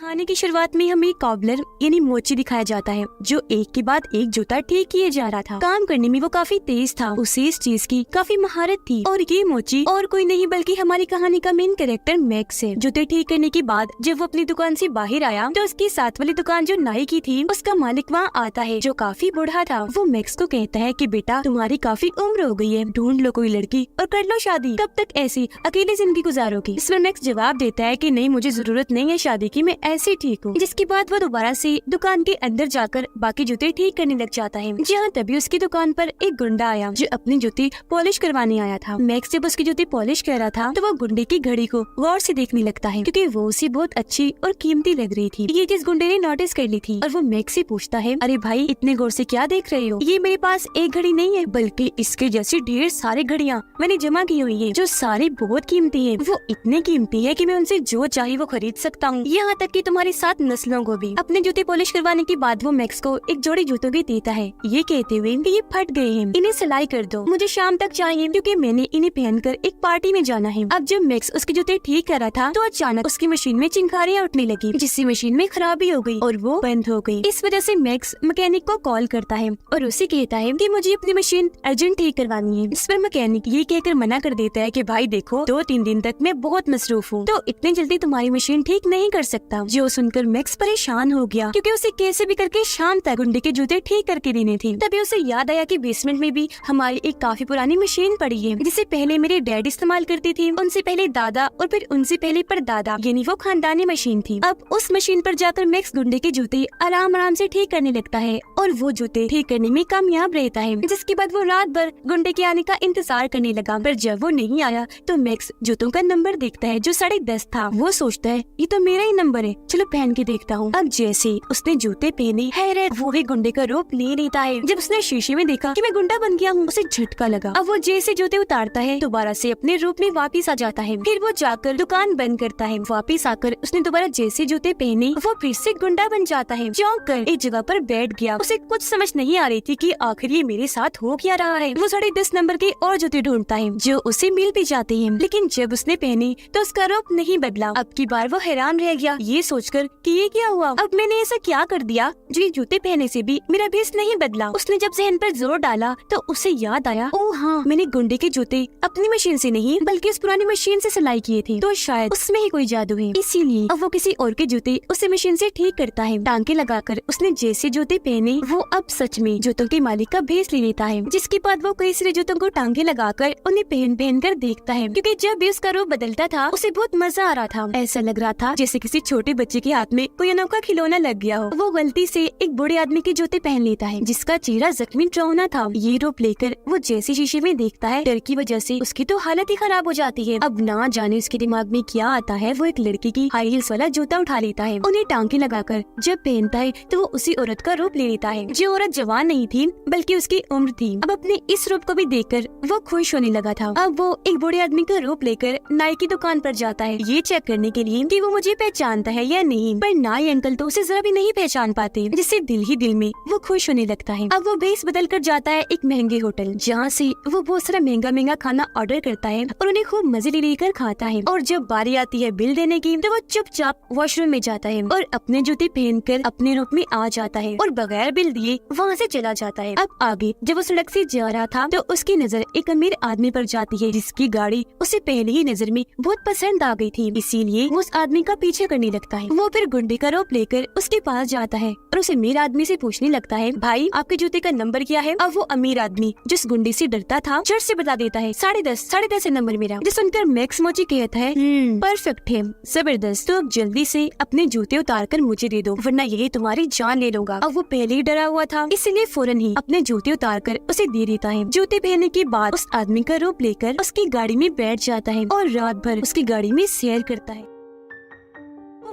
कहानी की शुरुआत में हमें कॉबलर यानी मोची दिखाया जाता है जो एक के बाद एक जूता ठीक किए जा रहा था। काम करने में वो काफी तेज था, उसे इस चीज की काफी महारत थी। और ये मोची और कोई नहीं बल्कि हमारी कहानी का मेन कैरेक्टर मैक्स है। जूते ठीक करने के बाद जब वो अपनी दुकान से बाहर आया तो उसकी साथ वाली दुकान जो नाई की थी उसका मालिक वहाँ आता है जो काफी बूढ़ा था। वो मैक्स को कहता है कि बेटा तुम्हारी काफी उम्र हो गई है, ढूंढ लो कोई लड़की और कर लो शादी, कब तक ऐसी अकेली जिंदगी गुजारोगी। इस पर मैक्स जवाब देता है कि नहीं, मुझे जरूरत नहीं है शादी की, मैं ऐसे ठीक हूँ। जिसके बाद वो दोबारा से दुकान के अंदर जाकर बाकी जूते ठीक करने लग जाता है। जहाँ तभी उसकी दुकान पर एक गुंडा आया जो अपनी जूती पॉलिश करवाने आया था। मैक्स जब उसकी जूती पॉलिश कर रहा था तो वो गुंडे की घड़ी को गौर से देखने लगता है क्योंकि वो उसे बहुत अच्छी और कीमती लग रही थी। ये चीज गुंडे ने नोटिस कर ली थी और वो मैक्स से पूछता है, अरे भाई इतने गौर से क्या देख रहे हो? ये मेरे पास एक घड़ी नहीं है बल्कि इसके जैसी ढेर सारी घड़ियाँ मैंने जमा की हुई है जो सारी बहुत कीमती है। वो इतने कीमती है कि मैं उनसे जो चाहिए वो खरीद सकता हूँ, यहाँ तक कि तुम्हारी 7 नस्लों को भी। अपने जूते पॉलिश करवाने के बाद वो मैक्स को एक जोड़ी जूतों की देता है, ये कहते हुए कि ये फट गए हैं, इन्हें सिलाई कर दो, मुझे शाम तक चाहिए क्योंकि मैंने इन्हें पहनकर एक पार्टी में जाना है। अब जब मैक्स उसके जूते ठीक कर रहा था तो अचानक उसकी मशीन में चिंगारियां उठने लगी जिससे मशीन में खराबी हो गई और वो बंद हो गई। इस वजह से मैक्स मैकेनिक को कॉल करता है और उसे कहता है कि मुझे अपनी मशीन अर्जेंट ठीक करवानी है। इस पर मैकेनिक ये कहकर मना कर देता है कि भाई देखो 2-3 दिन तक मैं बहुत मसरूफ हूँ तो इतनी जल्दी तुम्हारी मशीन ठीक नहीं कर सकता। जो सुनकर मैक्स परेशान हो गया क्योंकि उसे कैसे भी करके शाम तक गुंडे के जूते ठीक करके देने थे। तभी उसे याद आया कि बेसमेंट में भी हमारी एक काफी पुरानी मशीन पड़ी है जिसे पहले मेरे डैड इस्तेमाल करते थे, उनसे पहले दादा और फिर उनसे पहले परदादा, यानी वो खानदानी मशीन थी। अब उस मशीन पर जाकर मैक्स गुंडे के जूते आराम आराम से ठीक करने लगता है और वो जूते ठीक करने में कामयाब रहता है। जिसके बाद वो रात भर गुंडे के आने का इंतजार करने लगा, पर जब वो नहीं आया तो मैक्स जूतों का नंबर देखता है जो 10:30 था। वो सोचता है ये तो मेरा ही नंबर है, चलो पहन के देखता हूँ। अब जैसे उसने जूते पहने हैरत वो ही गुंडे का रूप ले लेता है। जब उसने शीशे में देखा कि मैं गुंडा बन गया हूँ उसे झटका लगा। अब वो जैसे जूते उतारता है दोबारा से अपने रूप में वापिस आ जाता है। फिर वो जाकर दुकान बंद करता है। वापिस आकर उसने दोबारा जैसे जूते पहने वो फिर से गुंडा बन जाता है। चौंक कर एक जगह पर बैठ गया। उसे कुछ समझ नहीं आ रही थी कि आखिर ये मेरे साथ हो क्या रहा है। वो 10:30 नंबर के और जूते ढूंढता है जो उसे मिल भी जाते हैं, लेकिन जब उसने पहने तो उसका रूप नहीं बदला। अब की बार वो हैरान रह गया ये सोचकर कि ये क्या हुआ, अब मैंने ऐसा क्या कर दिया जो ये जूते पहने से भी मेरा भेस नहीं बदला। उसने जब जहन पर जोर डाला तो उसे याद आया, ओ हाँ, मैंने गुंडे के जूते अपनी मशीन से नहीं बल्कि उस पुरानी मशीन से सिलाई किए थे, तो शायद उसमें ही कोई जादू है। इसीलिए अब वो किसी और के जूते उसे मशीन से ठीक करता है। टांके लगाकर उसने जैसे जूते पहने वो अब सच में जूतों के मालिक का भेस ले लेता है। जिसके बाद वो कई सारे जूतों को टांगे लगाकर उन्हें पहन कर देखता है क्योंकि जब भी उसका रूप बदलता था उसे बहुत मजा आ रहा था। ऐसा लग रहा था जैसे किसी छोटे बच्चे के हाथ में कोई अनोखा खिलौना लग गया हो। वो गलती से एक बूढ़े आदमी के जूते पहन लेता है जिसका चेहरा जख्मी डरावना था। ये रूप लेकर वो जैसे शीशे में देखता है डर की वजह से उसकी तो हालत ही खराब हो जाती है। अब ना जाने उसके दिमाग में क्या आता है, वो एक लड़की की हाई हील्स वाला जूता उठा लेता है। उन्हें टांके लगाकर जब पहनता है तो वो उसी औरत का रूप ले लेता है जो औरत जवान नहीं थी बल्कि उसकी उम्र थी। अब अपने इस रूप को भी देखकर वो खुश होने लगा था। अब वो एक बूढ़े आदमी का रूप लेकर नाई की दुकान पर जाता है ये चेक करने के लिए कि वो मुझे पहचानता है या नहीं, पर नाई अंकल तो उसे जरा भी नहीं पहचान पाते, जिससे दिल ही दिल में वो खुश होने लगता है। अब वो भेस बदल कर जाता है एक महंगे होटल जहाँ से वो बहुत सारा महंगा महंगा खाना ऑर्डर करता है और उन्हें खूब मजे लेकर खाता है। और जब बारी आती है बिल देने की तो वो चुपचाप वॉशरूम में जाता है और अपने जूते पहनकर अपने रूप में आ जाता है और बगैर बिल दिए वहाँ से चला जाता है। अब आगे जब वो सड़क से जा रहा था तो उसकी नजर एक अमीर आदमी पर जाती है जिसकी गाड़ी उसे पहले ही नजर में बहुत पसंद आ गई थी, इसीलिए वो उस आदमी का पीछे करने लगता है। वो फिर गुंडे का रूप लेकर उसके पास जाता है और उस अमीर आदमी से पूछने लगता है, भाई आपके जूते का नंबर क्या है? अब वो अमीर आदमी जिस गुंडे से डरता था झट से बता देता है 10:30 है नंबर मेरा। जिस सुनकर मैक्स मोची कहता है परफेक्ट है, जबरदस्त, तो अब जल्दी से अपने जूते उतार कर मुझे दे दो वरना यही तुम्हारी जान ले लूंगा। अब वो पहले ही डरा हुआ था इसीलिए फौरन ही अपने जूते उतार कर उसे दे देता है। जूते पहनने के बाद उस आदमी का रूप लेकर उसकी गाड़ी में बैठ जाता है और रात भर उसकी गाड़ी में सैर करता है।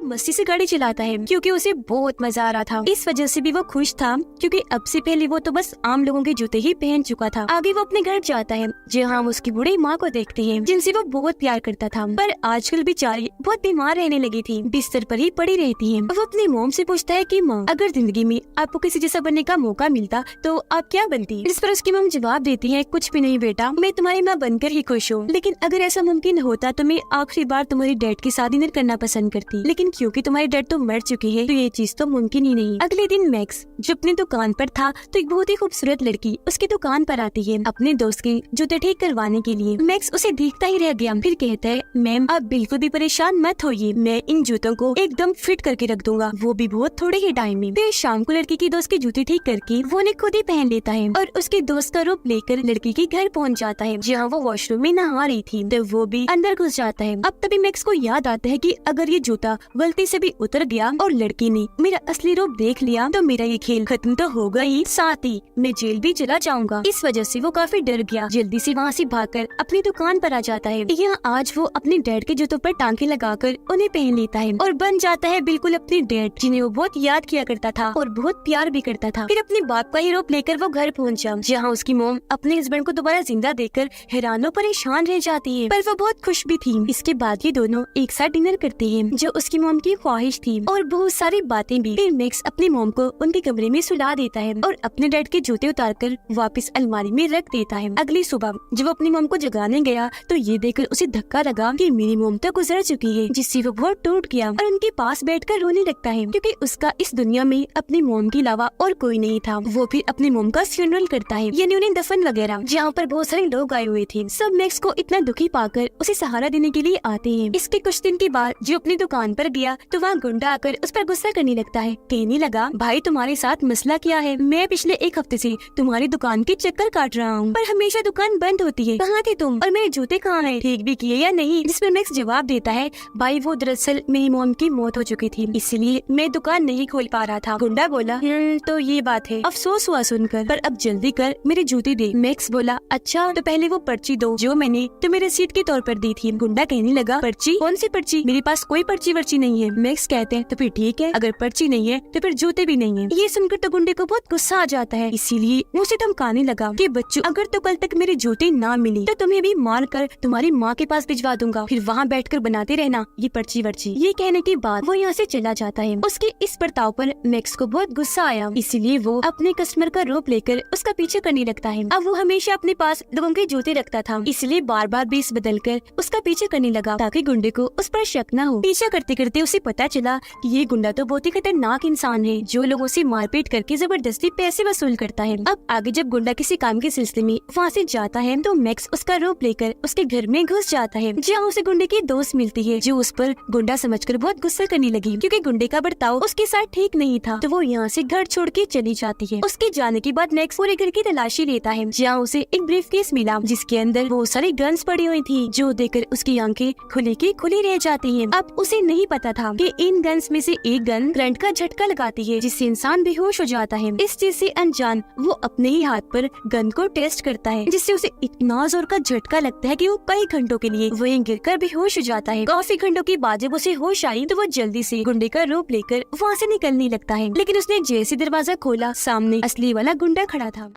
मस्ती से गाड़ी चलाता है क्योंकि उसे बहुत मजा आ रहा था। इस वजह से भी वो खुश था क्योंकि अब से पहले वो तो बस आम लोगों के जूते ही पहन चुका था। आगे वो अपने घर जाता है जहाँ वो उसकी बूढ़ी माँ को देखती है जिनसे वो बहुत प्यार करता था, पर आजकल बेचारी बहुत बीमार रहने लगी थी, बिस्तर पर ही पड़ी रहती है। वो अपनी मॉम से पूछता है कि माँ अगर जिंदगी में आपको किसी जैसा बनने का मौका मिलता तो आप क्या बनती? जिस पर उसकी मॉम जवाब देती है, कुछ भी नहीं बेटा, मैं तुम्हारी माँ बनकर ही खुश हूँ, लेकिन अगर ऐसा मुमकिन होता तो मैं आखिरी बार तुम्हारी डैड की शादी न करना पसंद करती। लेकिन क्योंकि तुम्हारे डैड तो मर चुके हैं तो ये चीज तो मुमकिन ही नहीं। अगले दिन मैक्स जो अपनी दुकान पर था तो एक बहुत ही खूबसूरत लड़की उसकी दुकान पर आती है अपने दोस्त के जूते ठीक करवाने के लिए। मैक्स उसे देखता ही रह गया, फिर कहता है मैम आप बिल्कुल भी परेशान मत होइए, मैं इन जूतों को एकदम फिट करके रख दूंगा, वो भी बहुत थोड़े ही टाइम में। फिर शाम को लड़की की दोस्त के जूते ठीक करके वो उन्हें खुद ही पहन लेता है और उसके दोस्त का रूप लेकर लड़की के घर पहुंच जाता है जहाँ वो वॉशरूम में नहा रही थी। तो वो भी अंदर घुस जाता है। अब तभी मैक्स को याद आता है कि अगर ये जूता गलती से भी उतर गया और लड़की ने मेरा असली रूप देख लिया तो मेरा ये खेल खत्म तो होगा ही, साथ ही मैं जेल भी चला जाऊंगा। इस वजह से वो काफी डर गया, जल्दी से वहाँ से भागकर अपनी दुकान पर आ जाता है। यहाँ आज वो अपने डैड के जूतों पर टांके लगाकर उन्हें पहन लेता है और बन जाता है बिल्कुल अपने डैड जिन्हें वो बहुत याद किया करता था और बहुत प्यार भी करता था। फिर अपने बाप का ही रूप लेकर वो घर पहुँचा जहाँ उसकी मॉम अपने हस्बैंड को दोबारा जिंदा देखकर हैरान और परेशान रह जाती है, पर वो बहुत खुश भी थी। इसके बाद ये दोनों एक साथ डिनर करते हैं जो उसकी मॉम की ख्वाहिश थी और बहुत सारी बातें भी। फिर मैक्स अपनी मॉम को उनके कमरे में सुला देता है और अपने डैड के जूते उतारकर वापस अलमारी में रख देता है। अगली सुबह जब वो अपनी मॉम को जगाने गया तो ये देखकर उसे धक्का लगा कि मेरी मॉम तो गुजर चुकी है, जिससे वो बहुत टूट गया और उनके पास बैठकर रोने लगता है क्योंकि उसका इस दुनिया में अपनी मॉम के अलावा और कोई नहीं था। वो फिर अपनी मॉम का फ्यूनरल करता है, यानी उन्हें दफन वगैरह, जहाँ पर बहुत सारे लोग आए हुए थे। सब मैक्स को इतना दुखी पाकर उसे सहारा देने के लिए आते हैं। इसके कुछ दिन के बाद जो अपनी दुकान पर गया तो वहाँ गुंडा आकर उस पर गुस्सा करने लगता है, कहने लगा भाई तुम्हारे साथ मसला क्या है, मैं पिछले एक हफ्ते से तुम्हारी दुकान के चक्कर काट रहा हूँ पर हमेशा दुकान बंद होती है, कहाँ थे तुम और मेरे जूते कहाँ हैं, ठीक भी किए या नहीं। जिस पर मैक्स जवाब देता है भाई वो दरअसल मेरी मॉम की मौत हो चुकी थी इसलिए मैं दुकान नहीं खोल पा रहा था। गुंडा बोला तो ये बात है, अफसोस हुआ सुनकर, पर अब जल्दी कर मेरे जूते दे। मैक्स बोला अच्छा तो पहले वो पर्ची दो जो मैंने तुम्हें रसीद के तौर पर दी थी। गुंडा कहने लगा पर्ची, कौन सी पर्ची, मेरे पास कोई पर्ची वर्ची नहीं है। मैक्स कहते हैं तो फिर ठीक है, अगर पर्ची नहीं है तो फिर जूते भी नहीं है। ये सुनकर तो गुंडे को बहुत गुस्सा आ जाता है, इसीलिए उसे धमकाने लगा कि बच्चों अगर तो कल तक मेरे जूते ना मिली तो तुम्हें भी मार कर तुम्हारी माँ के पास भिजवा दूंगा, फिर वहाँ बैठकर बनाते रहना ये पर्ची वर्ची। ये कहने के बाद वो यहाँ से चला जाता है। उसके इस बर्ताव पर मैक्स को बहुत गुस्सा आया, इसीलिए वो अपने कस्टमर का रूप लेकर उसका पीछे करने लगता है। अब वो हमेशा अपने पास लोगों के जूते रखता था, इसलिए बार बार बेस बदल कर उसका पीछे करने लगा ताकि गुंडे को उस पर शक न हो। पीछा करते करते उसे पता चला कि ये गुंडा तो बहुत ही खतरनाक इंसान है जो लोगों से मारपीट करके जबरदस्ती पैसे वसूल करता है। अब आगे जब गुंडा किसी काम के सिलसिले में वहाँ से जाता है तो मैक्स उसका रूप लेकर उसके घर में घुस जाता है जहाँ उसे गुंडे की दोस्त मिलती है जो उस पर गुंडा समझकर बहुत गुस्सा करने लगी क्योंकि गुंडे का बर्ताव उसके साथ ठीक नहीं था। तो वो यहाँ से घर छोड़ के चली जाती है। उसके जाने के बाद मैक्स पूरे घर की तलाशी लेता है जहाँ उसे एक ब्रीफकेस मिला जिसके अंदर बहुत सारी गन्स पड़ी हुई थी जो देखकर उसकी आंखें खुली की खुली रह जाती हैं। अब उसे नहीं पता था कि इन गन्स में से एक गन करंट का झटका लगाती है जिससे इंसान बेहोश हो जाता है। इस चीज से अनजान वो अपने ही हाथ पर गन को टेस्ट करता है जिससे उसे इतना जोर का झटका लगता है कि वो कई घंटों के लिए वहीं गिरकर बेहोश हो जाता है। काफी घंटों के बाद जब उसे होश आई तो वो जल्दी से गुंडे का रूप लेकर वहाँ से निकलने लगता है, लेकिन उसने जैसे दरवाजा खोला सामने असली वाला गुंडा खड़ा था।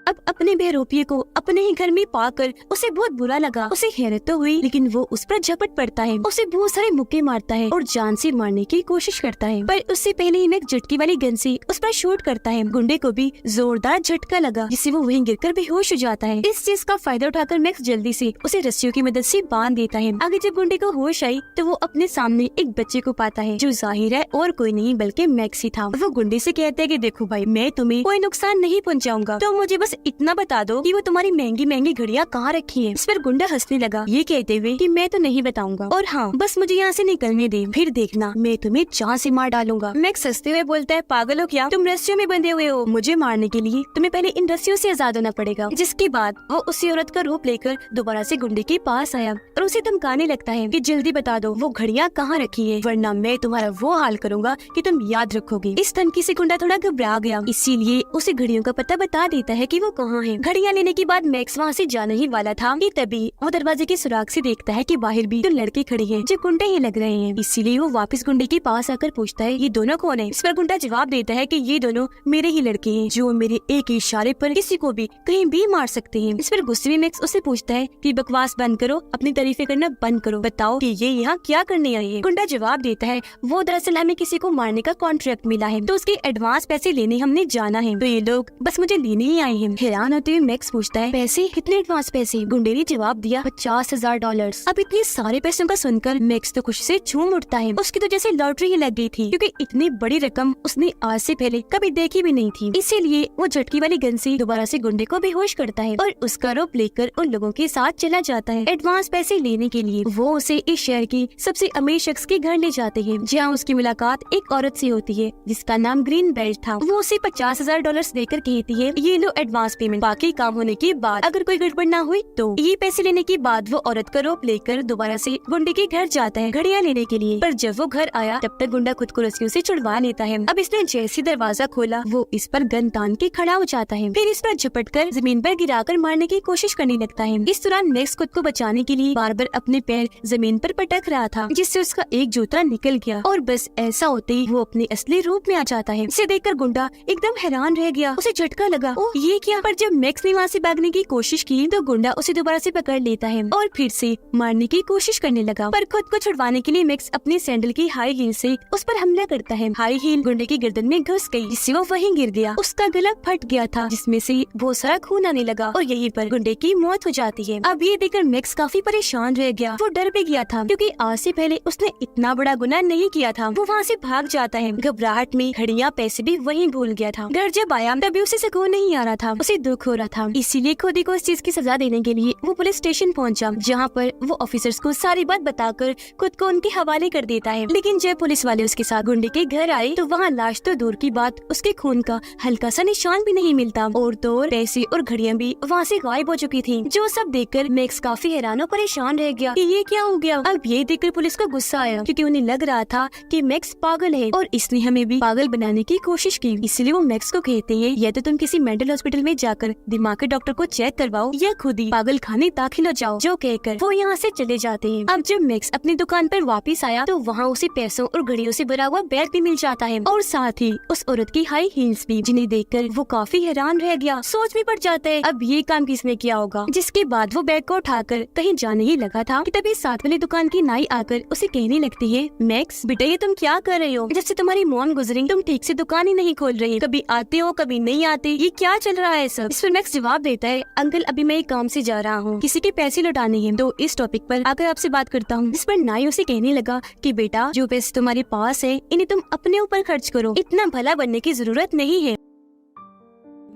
अब अपने बेरोपिये को अपने ही घर में पाकर उसे बहुत बुरा लगा। उसे हैरत तो हुई लेकिन वो उस पर झपट पड़ता है, उसे बहुत सारे मुक्के मारता है और जान से मारने की कोशिश करता है, पर उससे पहले ही मैक्स झटकी वाली गन से उस पर शूट करता है। गुंडे को भी जोरदार झटका लगा जिससे वो वहीं गिरकर बेहोश हो जाता है। इस चीज का फायदा उठाकर मैक्स जल्दी से उसे रस्सियों की मदद से बांध देता है। आगे जब गुंडे को होश आई तो वो अपने सामने एक बच्चे को पाता है जो जाहिर है और कोई नहीं बल्कि मैक्स ही था। वो गुंडे से कहता है कि देखो भाई मैं तुम्हें कोई नुकसान नहीं पहुँचाऊंगा, तो मुझे बस इतना बता दो कि वो तुम्हारी महंगी महंगी घड़ियां कहाँ रखी है। इस पर गुंडा हंसने लगा ये कहते हुए कि मैं तो नहीं बताऊंगा और हाँ बस मुझे यहाँ से निकलने दे, फिर देखना मैं तुम्हें जान से मार डालूंगा। मैक्स हंसते हुए बोलता है पागल हो क्या, तुम रस्सियों में बंधे हुए हो, मुझे मारने के लिए तुम्हें पहले इन रस्सियों से आजाद होना पड़ेगा। जिसके बाद वो उसी औरत का रूप लेकर दोबारा से गुंडे के पास आया और उसे धमकाने लगता है कि जल्दी बता दो वो घड़ियां कहाँ रखी है वरना मैं तुम्हारा वो हाल करूंगा कि तुम याद रखोगे। इस धमकी से गुंडा थोड़ा घबरा गया, इसीलिए उसे घड़ियों का पता बता देता है कि वो कहाँ है। घड़ियां लेने के बाद मैक्स वहाँ से जाने ही वाला था कि तभी वो दरवाजे के सुराग से देखता है कि बाहर भी तो लड़के खड़े हैं जो गुंडे ही लग रहे हैं। इसीलिए वो वापस गुंडे के पास आकर पूछता है ये दोनों कौन है। इस पर गुंडा जवाब देता है कि ये दोनों मेरे ही लड़के हैं जो मेरे एक इशारे पर किसी को भी कहीं भी मार सकते हैं। इस पर गुस्से में मैक्स उससे पूछता है कि बकवास बंद करो, अपनी तारीफें करना बंद करो, बताओ कि ये यहाँ क्या करने आई है। गुंडा जवाब देता है वो दरअसल हमें किसी को मारने का कॉन्ट्रैक्ट मिला है तो उसके एडवांस पैसे लेने हमने जाना है, तो ये लोग बस मुझे लेने ही आए हैं। हैरान होते हुए मैक्स पूछता है, पैसे? कितने एडवांस पैसे? गुंडे ने जवाब दिया, $50,000। अब इतने सारे पैसों का सुनकर मैक्स तो खुशी से झूम उठता है। उसकी तो जैसे लॉटरी ही लग गई थी, क्योंकि इतनी बड़ी रकम उसने आज से पहले कभी देखी भी नहीं थी। इसीलिए वो झटकी वाली गन से दोबारा से गुंडे को बेहोश करता है और उसका रोप लेकर उन लोगों के साथ चला जाता है। एडवांस पैसे लेने के लिए वो उसे इस शहर की सबसे अमीर शख्स के घर ले जाते हैं, जहाँ उसकी मुलाकात एक औरत से होती है जिसका नाम ग्रीन बेल्ट था। वो उसे $50,000 देकर कहती है, ये लो एडवांस पेमेंट, बाकी काम होने के बाद अगर कोई गड़बड़ ना हुई तो। ये पैसे लेने के बाद वो औरत का रोप लेकर दोबारा से गुंडे के घर जाता है घड़ियां लेने के लिए। पर जब वो घर आया तब तक गुंडा खुद को रस्सियों से छुड़वा लेता है। अब इसने जैसे दरवाजा खोला वो इस पर गन तान के खड़ा हो जाता है, फिर इस पर झपट कर जमीन पर गिराकर मारने की कोशिश करने लगता है। इस दौरान मैक्स खुद को बचाने के लिए बार बार अपने पैर जमीन पर पटक रहा था, जिससे उसका एक जूता निकल गया और बस ऐसा होते ही वो अपने असली रूप में आ जाता है। इसे देखकर गुंडा एकदम हैरान रह गया, उसे झटका लगा, ओह ये क्या। पर जब मैक्स ने वहाँ से भागने की कोशिश की तो गुंडा उसे दोबारा से पकड़ लेता है और फिर से मारने की कोशिश करने लगा। पर खुद को छुड़वाने के लिए मैक्स अपने सैंडल की हाई हील से उस पर हमला करता है। हाई हील गुंडे की गर्दन में घुस गई, जिससे वो वहीं गिर गया। उसका गला फट गया था, जिसमें से बहुत सारा खून आने लगा और यहीं पर गुंडे की मौत हो जाती है। अब ये देखकर मैक्स काफी परेशान रह गया। वो डर भी गया था, क्योंकि आज से पहले उसने इतना बड़ा गुनाह नहीं किया था। वो वहाँ से भाग जाता है। घबराहट में घड़ियां पैसे भी वहीं भूल गया था। घर जब आया तभी उसे सुकून नहीं आ रहा था, उसे दुख हो रहा था। इसीलिए खुद ही को इस चीज की सजा देने के लिए वो पुलिस स्टेशन पहुंचा, जहाँ पर वो ऑफिसर्स को सारी बात बताकर खुद को उनके हवाले कर देता है। लेकिन जब पुलिस वाले उसके साथ गुंडे के घर आए तो वहाँ लाश तो दूर की बात, उसके खून का हल्का सा निशान भी नहीं मिलता और तो पैसे और घड़ियां भी वहाँ से गायब हो चुकी थी। जो सब देखकर मैक्स काफी हैरान और परेशान रह गया कि ये क्या हो गया। अब ये देखकर पुलिस को गुस्सा आया, क्योंकि उन्हें लग रहा था कि मैक्स पागल है और इसने हमें भी पागल बनाने की कोशिश की। इसलिए वो मैक्स को कहते हैं, या तो तुम किसी मेंटल हॉस्पिटल में जाकर दिमाग के डॉक्टर को चेक करवाओ या खुद ही पागल खाने दाखिल हो जाओ। जो कहकर वो यहाँ से चले जाते हैं। अब जब मैक्स अपनी दुकान पर वापस आया तो वहाँ उसे पैसों और घड़ियों से भरा हुआ बैग भी मिल जाता है और साथ ही उस औरत की हाई हील्स भी, जिन्हें देखकर वो काफी हैरान रह गया। सोच भी पड़ जाता है अब ये काम किसने किया होगा। जिसके बाद वो बैग को उठाकर कहीं जाने ही लगा था कि तभी साथ वाली दुकान की नाई आकर उसे कहने लगती है, मैक्स बेटा ये तुम क्या कर रहे हो? जब से तुम्हारी मॉम गुजरी तुम ठीक से दुकान ही नहीं खोल रही, कभी आते हो कभी नहीं आते, ये क्या चल रहा है सब? इस पर मैक्स जवाब देता है, अंकल अभी मैं एक काम से जा रहा हूँ, किसी के पैसे लौटाने हैं, तो इस टॉपिक पर आकर आपसे बात करता हूँ। इस पर नाई उसे कहने लगा कि बेटा जो पैसे तुम्हारे पास है इन्हें तुम अपने ऊपर खर्च करो, इतना भला बनने की जरूरत नहीं है।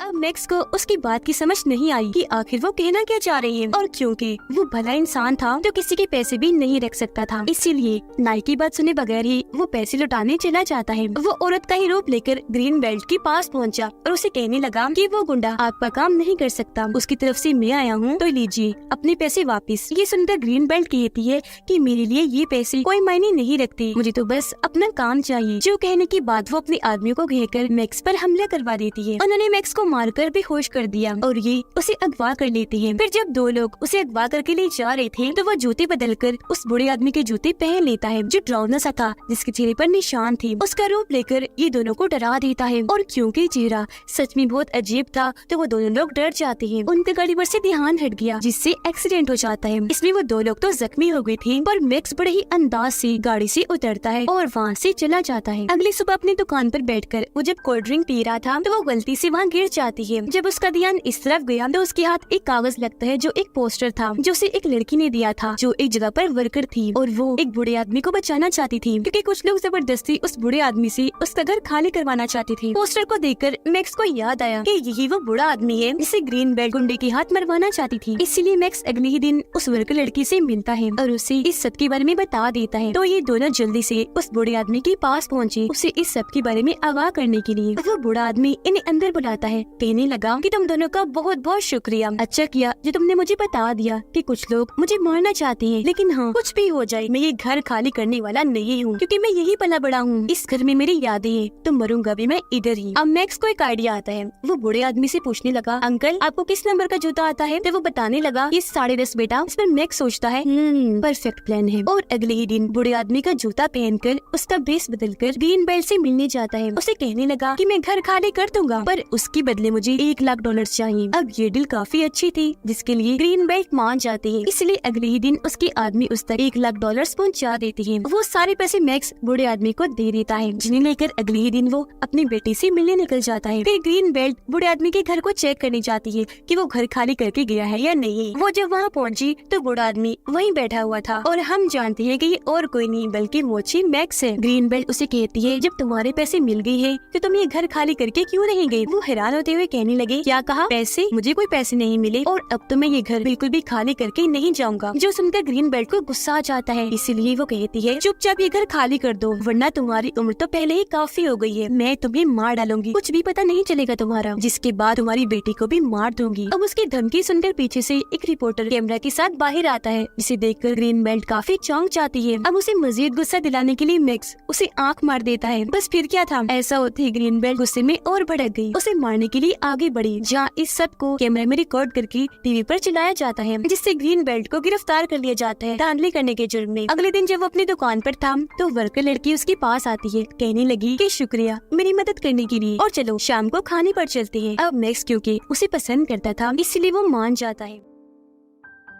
अब मैक्स को उसकी बात की समझ नहीं आई कि आखिर वो कहना क्या चाह रही है, और क्योंकि वो भला इंसान था तो किसी के पैसे भी नहीं रख सकता था, इसीलिए नाई की बात सुने बगैर ही वो पैसे लौटाने चला जाता है। वो औरत का ही रूप लेकर ग्रीन बेल्ट के पास पहुंचा और उसे कहने लगा कि वो गुंडा आपका काम नहीं कर सकता, उसकी तरफ से मैं आया हूँ, तो लीजिए अपने पैसे वापस। ये सुनकर ग्रीन बेल्ट कहती है कि मेरे लिए ये पैसे कोई मायने नहीं रखते, मुझे तो बस अपना काम चाहिए। जो कहने के बाद वो अपने आदमियों को घेरकर मैक्स पर हमला करवा देती है। उन्होंने मैक्स को मारकर बेहोश कर दिया और ये उसे अगवा कर लेते हैं। फिर जब दो लोग उसे अगवा करके ले जा रहे थे तो वो जूते बदलकर उस बूढ़े आदमी के जूते पहन लेता है, जो डरावना सा था, जिसके चेहरे पर निशान थे। उसका रूप लेकर ये दोनों को डरा देता है और क्योंकि चेहरा सच में बहुत अजीब था तो वो दोनों लोग डर जाते हैं। उनके गाड़ी पर से ध्यान हट गया, जिससे एक्सीडेंट हो जाता है। इसमें वो दो लोग तो जख्मी हो गए थे, पर मैक्स बड़े ही अंदाज से गाड़ी से उतरता है और वहाँ से चला जाता है। अगली सुबह अपनी दुकान पर बैठकर वो जब कोल्ड ड्रिंक पी रहा था तो वो गलती से वहाँ गिर जाती है। जब उसका ध्यान इस तरफ गया तो उसके हाथ एक कागज लगता है, जो एक पोस्टर था जो उसे एक लड़की ने दिया था, जो एक जगह पर वर्कर थी और वो एक बूढ़े आदमी को बचाना चाहती थी, क्योंकि कुछ लोग जबरदस्ती उस बूढ़े आदमी से उसका घर खाली करवाना चाहते थे। पोस्टर को देखकर मैक्स को याद आया कि यही वो बूढ़ा आदमी है जिसे ग्रीन बेल्ट गुंडे के हाथ मरवाना चाहती थी। इसीलिए मैक्स अगले ही दिन उस वर्कर लड़की से मिलता है और उसे इस सब के बारे में बता देता है। तो ये दोनों जल्दी से उस बूढ़े आदमी के पास पहुँचे, उसे इस सब के बारे में आगाह करने के लिए। वो बूढ़ा आदमी इन्हें अंदर बुलाता है, कहने लगा कि तुम दोनों का बहुत बहुत शुक्रिया, अच्छा किया जो तुमने मुझे बता दिया कि कुछ लोग मुझे मारना चाहते हैं, लेकिन हाँ कुछ भी हो जाए मैं ये घर खाली करने वाला नहीं हूँ, क्योंकि मैं यही पला बड़ा हूँ। इस घर में मेरी यादें हैं, तो मरूंगा भी मैं इधर ही। अब मैक्स को एक आइडिया आता है। वो बूढ़े आदमी से पूछने लगा, अंकल आपको किस नंबर का जूता आता है? तो वो बताने लगा ये 10.5 बेटा। इस पर मैक्स सोचता है परफेक्ट प्लान है, और अगले ही दिन बूढ़े आदमी का जूता पहनकर उसका बेस बदलकर ग्रीन बेल्ट से मिलने जाता है। उसे कहने लगा कि मैं घर खाली कर दूंगा, पर उसकी बदले मुझे $1,00,000 चाहिए। अब ये डील काफी अच्छी थी, जिसके लिए ग्रीन बेल्ट मान जाती है। इसलिए अगले ही दिन उसके आदमी उस तक $1,00,000 पहुँचा देते हैं। वो सारे पैसे मैक्स बूढ़े आदमी को दे देता है, जिन्हें लेकर अगले ही दिन वो अपनी बेटी से मिलने निकल जाता है। फिर ग्रीन बेल्ट बूढ़े आदमी के घर को चेक करने जाती है कि वो घर खाली करके गया है या नहीं। वो जब वहाँ पहुँची तो बूढ़ा आदमी वहीं बैठा हुआ था और हम जानते हैं कि ये और कोई नहीं बल्कि मोची मैक्स है। ग्रीन बेल्ट उसे कहती है, जब तुम्हारे पैसे मिल गए हैं तो तुम ये घर खाली करके क्यों नहीं गए? वो हैरान होते हुए कहने लगे, क्या कहा? पैसे? मुझे कोई पैसे नहीं मिले और अब तो मैं ये घर बिल्कुल भी खाली करके नहीं जाऊंगा। जो सुनकर ग्रीन बेल्ट को गुस्सा आ जाता है, इसीलिए वो कहती है, चुपचाप ये घर खाली कर दो, वरना तुम्हारी उम्र तो पहले ही काफी हो गई है। मैं तुम्हें मार डालूंगी, कुछ भी पता नहीं चलेगा तुम्हारा, जिसके बाद तुम्हारी बेटी को भी मार दूंगी। अब उसकी धमकी सुनकर पीछे से एक रिपोर्टर कैमरा के साथ बाहर आता है, जिसे देखकर ग्रीन बेल्ट काफी चौंक जाती है। अब उसे मजीद गुस्सा दिलाने के लिए मैक्स उसे आंख मार देता है। बस फिर क्या था, ऐसा होते ही ग्रीन बेल्ट गुस्से में और भड़क गई, उसे मारने के लिए आगे बढ़ी, जहाँ इस सब को कैमरे में रिकॉर्ड करके टीवी पर चलाया जाता है, जिससे ग्रीन बेल्ट को गिरफ्तार कर लिया जाता है धांधली करने के जुर्म में। अगले दिन जब वो अपनी दुकान पर था तो वर्कर लड़की उसके पास आती है, कहने लगी कि शुक्रिया मेरी मदद करने के लिए, और चलो शाम को खाने पर चलते हैं। अब मैक्स क्योंकि उसे पसंद करता था, इसलिए वो मान जाता है।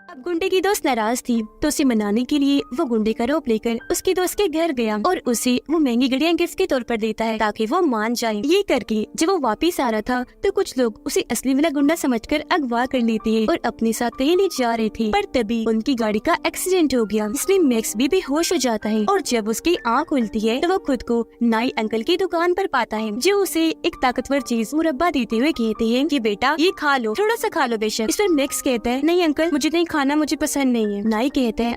अब गुंडे की दोस्त नाराज थी तो उसे मनाने के लिए वो गुंडे का रूप लेकर उसके दोस्त के घर गया और उसे वो महंगी घड़ियां गिफ्ट के तौर पर देता है ताकि वो मान जाए। ये करके जब वो वापिस आ रहा था तो कुछ लोग उसे असली वाला गुंडा समझकर अगवा कर लेते हैं और अपने साथ कहीं ले जा रहे थे, पर तभी उनकी गाड़ी का एक्सीडेंट हो गया, जिसमें मैक्स भी बेहोश हो जाता है। और जब उसकी आँख खुलती है तो वो खुद को नाई अंकल की दुकान पर पाता है, जो उसे एक ताकतवर चीज मुरब्बा देते हुए कहते हैं कि बेटा ये खा लो, थोड़ा सा खा लो बेशक। इस पर मैक्स कहता है, नहीं अंकल मुझे नहीं खाना, मुझे पसंद नहीं है। नाई कहता है,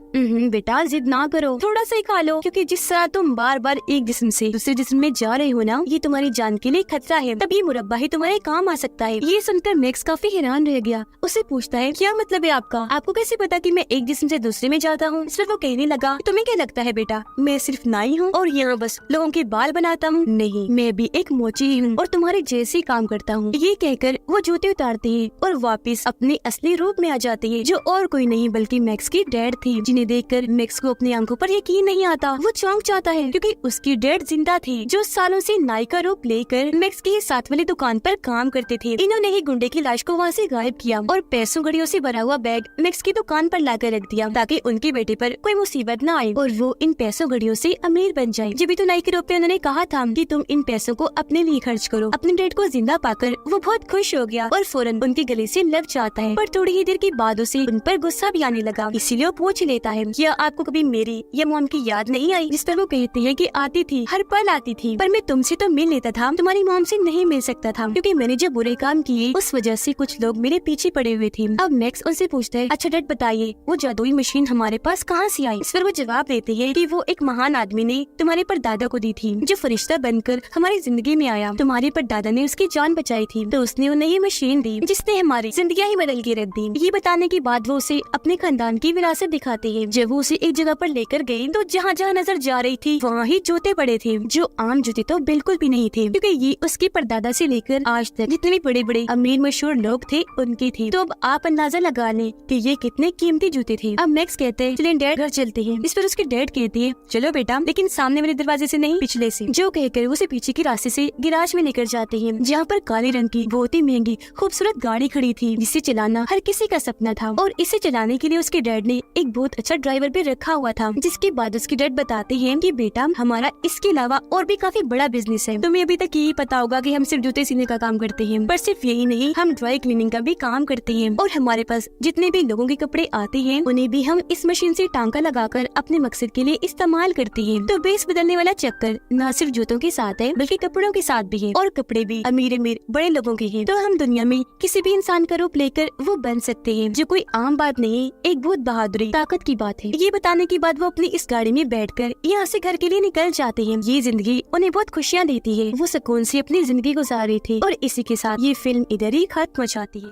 बेटा जिद ना करो, थोड़ा सा ही खा लो, क्योंकि जिस तरह तुम बार बार एक जिस्म से दूसरे जिस्म में जा रहे हो ना, ये तुम्हारी जान के लिए खतरा है, तब ये मुरब्बा ही तुम्हारे काम आ सकता है। ये सुनकर मैक्स काफी हैरान रह गया, उसे पूछता है, क्या मतलब है आपका? आपको कैसे पता कि मैं एक जिस्म से दूसरे में जाता हूँ? इस पर वो कहने लगा, तुम्हें क्या लगता है बेटा, मैं सिर्फ नाई हूँ और यहाँ बस लोगों के बाल बनाता हूँ? नहीं, मैं भी एक मोची ही हूँ और तुम्हारे जैसे काम करता हूँ। ये कहकर वो जूते उतारते हैं और वापिस अपने असली रूप में आ जाते हैं, जो और कोई नहीं बल्कि मैक्स की डैड थी, जिन्हें देखकर मैक्स को अपनी आंखों पर यकीन नहीं आता। वो चौंक जाता है क्योंकि उसकी डैड जिंदा थी, जो सालों से नाई का रूप लेकर मैक्स की साथ वाली दुकान पर काम करते थे। इन्होंने ही गुंडे की लाश को वहाँ से गायब किया और पैसों घड़ियों से भरा हुआ बैग मैक्स की दुकान पर लाकर रख दिया, ताकि उनके बेटे पर कोई मुसीबत न आए और वो इन पैसों घड़ियों से अमीर बन जाए। जब भी तो नाई के रूप में उन्होंने कहा था कि तुम इन पैसों को अपने लिए खर्च करो। अपने डैड को जिंदा पाकर वो बहुत खुश हो गया और फौरन उनके गले से लग जाता है, पर थोड़ी ही देर के बाद उसे उन पर गुस्सा भी आने लगा, इसीलिए वो पूछ लेता है, क्या आपको कभी मेरी या मॉम की याद नहीं आई? जिस पर वो कहते हैं कि आती थी, हर पल आती थी, पर मैं तुमसे तो मिल लेता था, तुम्हारी मॉम से नहीं मिल सकता था, क्योंकि मैंने जो बुरे काम किए उस वजह से कुछ लोग मेरे पीछे पड़े हुए थे। अब मैक्स उनसे पूछता है, अच्छा डैड बताइए वो जादुई मशीन हमारे पास कहाँ से आई? इस पर वो जवाब देते हैं कि वो एक महान आदमी ने तुम्हारे परदादा को दी थी, जो फरिश्ता बनकर हमारी जिंदगी में आया। तुम्हारे परदादा ने उसकी जान बचाई थी तो उसने उन्हें ये मशीन दी, जिसने हमारी जिंदगी ही बदल के रख दी। ये बताने के बाद वो उसे अपने खानदान की विरासत दिखाते हैं। जब वो उसे एक जगह पर लेकर गए तो जहाँ जहाँ नजर जा रही थी वहाँ ही जूते पड़े थे, जो आम जूते तो बिल्कुल भी नहीं थे, क्योंकि ये उसके परदादा से लेकर आज तक जितने भी बड़े बड़े अमीर मशहूर लोग थे उनके थे। तो अब आप अंदाजा लगा लें कि ये कितने कीमती जूते थे। अब मैक्स कहते हैं, चलें डैड घर चलते हैं। इस पर उसके डैड कहते हैं, चलो बेटा, लेकिन सामने वाले दरवाजे से नहीं, पिछले से। जो कहकर उसे पीछे के रास्ते से गिराज में लेकर जाते हैं, जहाँ पर काले रंग की बहुत ही महंगी खूबसूरत गाड़ी खड़ी थी, जिसे चलाना हर किसी का सपना था। और इसे चलाने के लिए उसके डैड ने एक बहुत अच्छा ड्राइवर भी रखा हुआ था। जिसके बाद उसके डैड बताते हैं कि बेटा हमारा इसके अलावा और भी काफी बड़ा बिजनेस है। तुम्हें अभी तक यही पता होगा कि हम सिर्फ जूते सीने का काम करते हैं, पर सिर्फ यही नहीं, हम ड्राई क्लीनिंग का भी काम करते हैं और हमारे पास जितने भी लोगों के कपड़े आते हैं उन्हें भी हम इस मशीन से टांका लगाकर अपने मकसद के लिए इस्तेमाल करते हैं। तो बेस बदलने वाला चक्कर न सिर्फ जूतों के साथ है बल्कि कपड़ों के साथ भी है, और कपड़े भी अमीर अमीर बड़े लोगों के हैं। तो हम दुनिया में किसी भी इंसान का रूप लेकर वो बन सकते हैं, जो कोई आम बात नहीं, एक बहुत बहादुरी ताकत की बात है। ये बताने के बाद वो अपनी इस गाड़ी में बैठकर यहाँ से घर के लिए निकल जाते हैं। ये जिंदगी उन्हें बहुत खुशियाँ देती है, वो सुकून से अपनी जिंदगी गुजार रहे थे। और इसी के साथ ये फिल्म इधर ही खत्म हो जाती है।